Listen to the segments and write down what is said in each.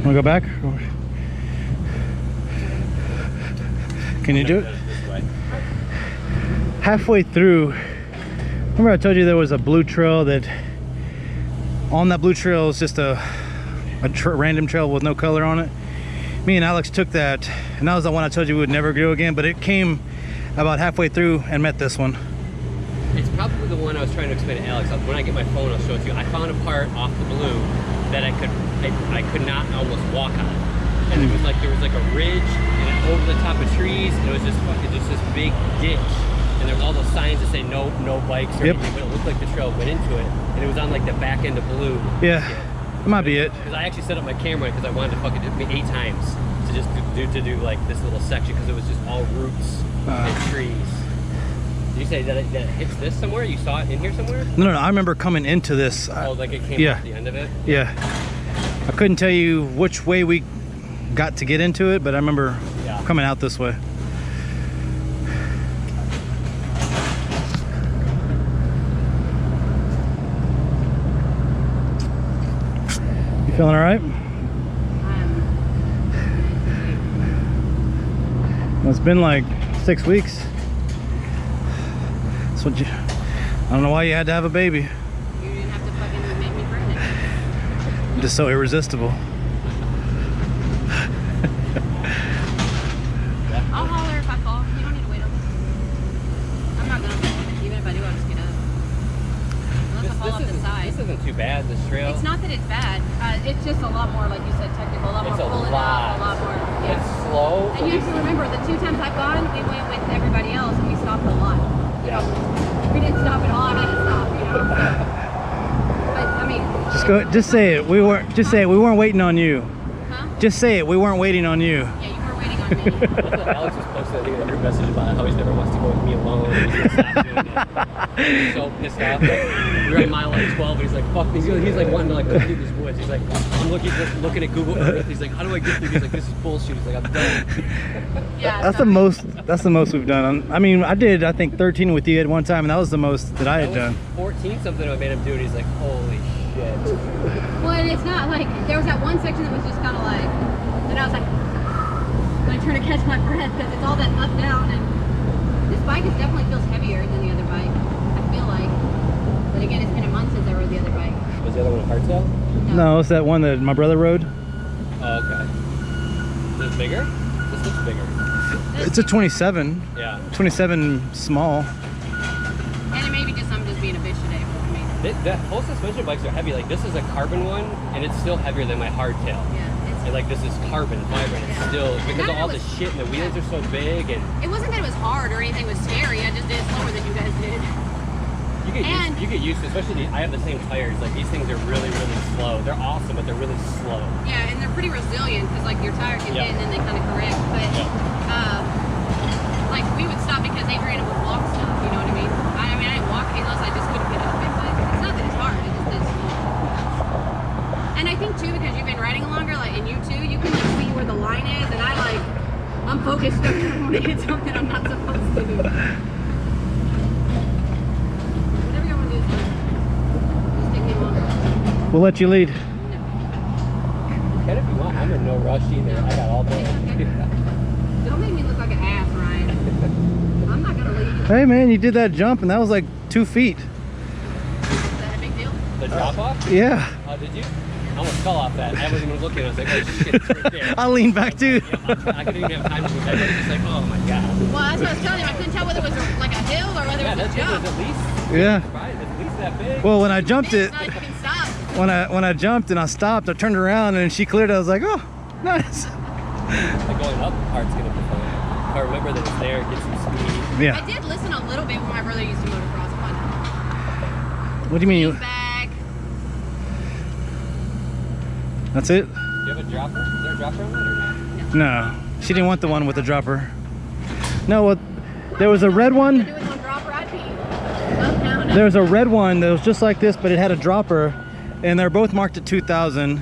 Wanna go back? Can you do it? Halfway through, remember I told you there was a blue trail that, on that blue trail is just a random trail with no color on it. Me and Alex took that, and that was the one I told you we would never do again, but it came about halfway through and met this one. It's probably the one I was trying to explain to Alex. When I get my phone, I'll show it to you. I found a part off the blue that I could not almost walk on. And it was like, there was like a ridge and over the top of trees, and it was just this big ditch. And there was all those signs that say no bikes or anything, but it looked like the trail went into it. And it was on like the back end of blue. Yeah, that might be it. Because I actually set up my camera because I wanted to fucking do it 8 times to just do like this little section, because it was just all roots and trees. Did you say that it hits this somewhere? You saw it in here somewhere? No, I remember coming into this. Oh, like it came off the end of it? Yeah. I couldn't tell you which way we got to get into it, but I remember coming out this way. You feeling all right? Well, it's been like 6 weeks. That's what I don't know why you had to have a baby. You didn't have to fucking make me pregnant. I'm just so irresistible. I'll holler if I fall. You don't need to wait on me. I'm not gonna fall. Even if I do, I'll just get up. Unless I fall off the side. This isn't too bad, this trail. It's not that it's bad. It's just a lot more, like you said, technical. A lot more pulling up, a lot more. Yeah. It's slow. And you have to remember, the 2 times I've gone, we went with everybody else and we stopped a lot. Yeah. We didn't stop at all. I had to stop, you know. But I mean, Just say it. We weren't waiting on you. huh? Just say it. We weren't waiting on you. Yeah, you were waiting on me. Alex was posting, I think, a group message about how he never wants to go with me alone. He's gonna stop doing it. He's so pissed off. Like, we're at mile like 12, and he's like, "Fuck these." He's like wanting to like go through these woods. He's like, I'm looking at Google Earth. He's like, "How do I get through?" He's like, "This is bullshit." He's like, "I'm done." Yeah. That's the most we've done. I mean, I did, I think 13 with you at one time, and that was the most that I had done. 14 something I made him do, and he's like, "Holy shit." Well, and it's not like, there was that one section that was just kind of like, and I was like, I'm trying to catch my breath because it's all that up, down, and this bike definitely feels heavier than the other bike, I feel like. But again, it's been a month since I rode the other bike. Was the other one a hardtail? No, it's that one that my brother rode. Oh, okay. Is it bigger? This looks bigger. It's a 27. Yeah. 27 small. And it may be just I'm just being a bitch today, but I mean, The full suspension bikes are heavy. Like, this is a carbon one, and it's still heavier than my hardtail. yeah. And like, this is carbon fiber, and it's still, because of all the shit, and the wheels are so big, and It wasn't that it was hard or anything was scary, I just did it slower than you guys did. you get used to, especially I have the same tires. Like, these things are really, really slow. They're awesome, but they're really slow. Yeah, and they're pretty resilient because like your tire can hit and then they kind of correct. But like we would stop because Adriana would walk stuff. You know what I mean? I didn't walk unless I just couldn't get up it. But it's not that it's hard. It just is slow. And I think too because you've been riding longer, like and you too, you can like see where the line is. And I'm focused. I don't want to hit something I'm not supposed to do. Whatever you want to do is fine. Just take me along. We'll let you lead. Can if you want. I'm in no rush either. I got all day. Don't make me look like an ass, Ryan. I'm not gonna leave. Hey man, you did that jump and that was like 2 feet. Is that a big deal? The drop off? Yeah. Oh, did you? I almost fell off that. I wasn't even looking. I was like, oh shit, it's right there. I leaned back too. I couldn't even have time to look at it. I was just like, oh my god. Well, that's what I was telling you. I couldn't tell whether it was like a hill or whether Yeah, it was that's a it. jump. Was at least. Yeah. At least that big. Well, when I jumped it, It's not like you can stop. when I jumped and I stopped, I turned around and she cleared it. I was like, oh, nice. The going up part's gonna be fun. If I remember that it's there, get some speed. Yeah. I did listen a little bit when my brother used to motocross. But What do you mean? back. That's it? Do you have a dropper? Is there a dropper on that or not? No. She didn't want the one with the dropper. No, well, there was a red one. Do it on dropper, I'd be up, down, up. There was a red one that was just like this, but it had a dropper, and they're both marked at 2,000.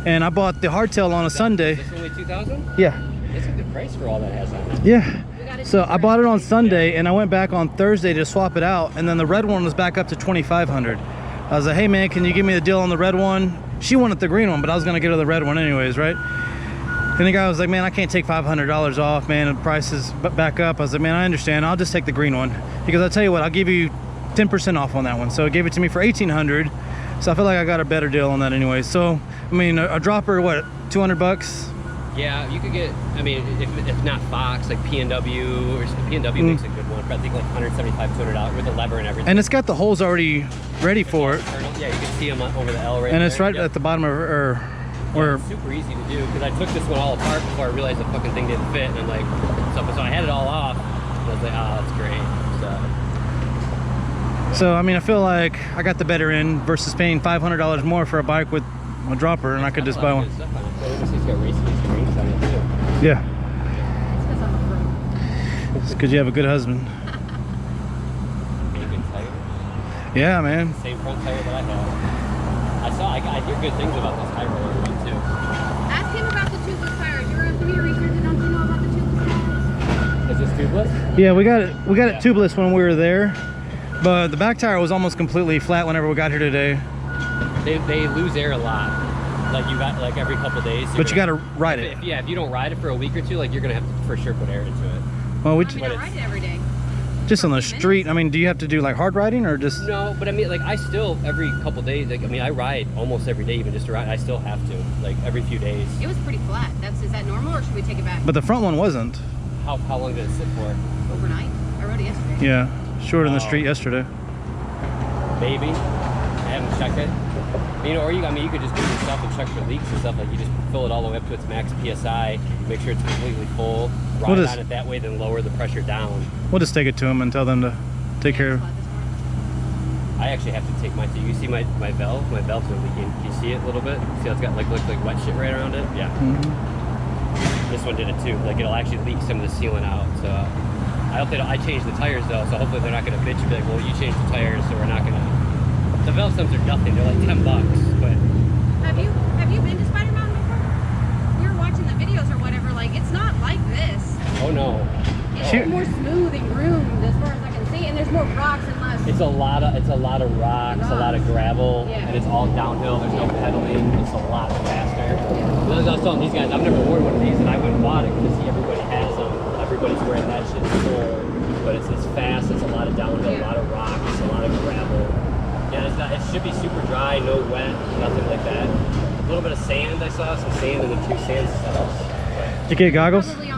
And I bought the hardtail on a Sunday. Is this only 2,000? Yeah. That's a good price for all that has on it. Yeah. So I bought it on Sunday, and I went back on Thursday to swap it out, and then the red one was back up to 2,500. I was like, hey man, can you give me the deal on the red one? She wanted the green one, but I was gonna get her the red one anyways, right? And the guy was like, man, I can't take $500 off, man. The price is back up. I was like, man, I understand. I'll just take the green one. Because I'll tell you what, I'll give you 10% off on that one. So it gave it to me for $1,800. So I feel like I got a better deal on that anyway. So, I mean, a dropper, what, 200 bucks? Yeah, you could get, I mean, if not Fox, like PNW, or PNW makes a good one, but I think like $175, $200 with the lever and everything. And it's got the holes already ready for it. Yeah, you can see them over the L right And there. it's right Yep. at the bottom of her, Yeah, or it's super easy to do because I took this one all apart before I realized the fucking thing didn't fit, and I'm like, so I had it all off, and I was like, oh, that's great. so I mean, I feel like I got the better end versus paying $500 more for a bike with a dropper, and I could just buy one. It's got racing strings on it too. Yeah, It's 'cause I'm a pro. it's because you have a good husband. Bacon tire. Yeah, man. Same front tire that I have. I hear good things about this high roller one too. Ask him about the tubeless tires. You were doing your research, and don't you know about the tubeless tires? Is this tubeless? Yeah, we got it tubeless when we were there, but the back tire was almost completely flat whenever we got here today. They lose air a lot. Like you got like every couple days. But you got to ride it. If you don't ride it for a week or two, like you're gonna have to for sure put air into it. Well, we I mean, I ride it every day. just on the street. I mean, do you have to do like hard riding or just? No, but I mean, like I still every couple days. Like I mean, I ride almost every day, even just to ride. I still have to, like every few days. It was pretty flat. Is that normal, or should we take it back? But the front one wasn't. How long did it sit for? Overnight? I rode it yesterday. Yeah, short in the Oh. street yesterday. Maybe. I haven't checked it. You know, or you could just do it yourself and check for leaks and stuff. Like you just fill it all the way up to its max PSI, make sure it's completely full, ride We'll just- on it that way, then lower the pressure down. We'll just take it to them and tell them to take care of. I actually have to take mine too. You see my valve? My valves are leaking. Can you see it a little bit? See how it's got looks like wet shit right around it? Yeah. This one did it too. Like it'll actually leak some of the sealant out. So I hope I changed the tires though. So hopefully they're not gonna bitch and be like, well, you changed the tires, so we're not gonna. The valve stumps are nothing. They're like $10, but. Have you been to Spider Mountain before? We were watching the videos or whatever. Like it's not like this. Oh no. It's Shoot. more smooth and groomed as far as I can see, and there's more rocks and less. It's a lot of rocks, a lot of gravel, Yeah. and it's all downhill. There's no pedaling. It's a lot faster. As I was telling these guys, I've never worn one of these, and I went and bought it because everybody has them. Everybody's wearing that shit still, but it's fast. It's a lot of downhill, a lot of rocks, a lot of gravel. Yeah, it should be super dry, no wet, nothing like that. A little bit of sand. I saw some sand in the two sand cells. Did you get goggles? Probably